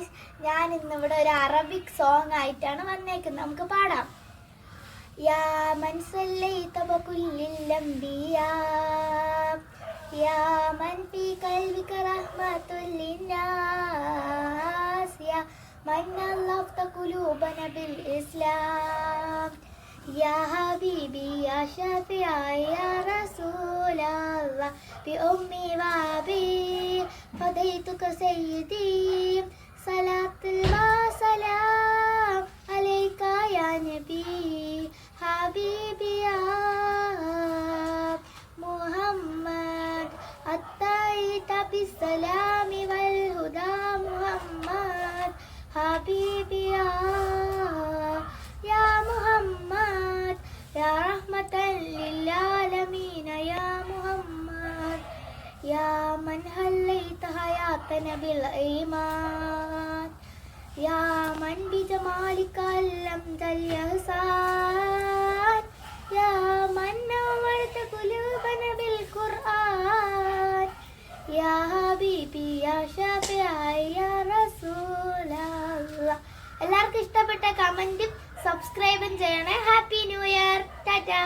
Guys, ഞാൻ ഇന്നിവിടെ ഒരു അറബിക് സോങ് ആയിട്ടാണ് വന്നേക്കുന്നത്. നമുക്ക് പാടാം. യാ മൻ സല്ലൈത ബകുല്ലിൽ അംബിയാ യാ മൻ ഫീ ഖൽബിക റഹ്മത്തുൽ ലിന്നാസ് യാ മൻ അല്ലഫ്ത ഖുലൂബന ബിൽ ഇസ്ലാം യാ ഹബീബി യാ ഷഫീഅ യാ റസൂലല്ലാഹ് ബി ഉമ്മി വ അബീ ഫദൈതുക സയ്യിദി സലാത്തുൽ വസലാം അലൈക യാ നബി ഹബീബി യാ മുഹമ്മദ് അത്തൈത ബിസ്സലാമി വൽ ഹുദാ മുഹമ്മദ് ഹബീബി യാ മുഹമ്മദ് യാ റഹ്മത്തൻ ലിൽ ആലമീൻ യാ മുഹമ്മദ് യാ മൻ ഹല്ലൈത ഹയാതന ബിൽ ഈമാൻ യാ മൻ ബിജമാലിക അല്ലംതൽ ഇഹ്സാൻ യാ മൻ നവ്വർത ഖുലൂബന ബിൽ ഖുർആൻ യാ ഹബീബി യാ ഷഫീഅ യാ റസൂലല്ലാഹ്. എല്ലാവർക്കും ഇഷ്ടപ്പെട്ട കമന്റും സബ്സ്ക്രൈബും ചെയ്യണേ. Happy new year. ടാറ്റാ.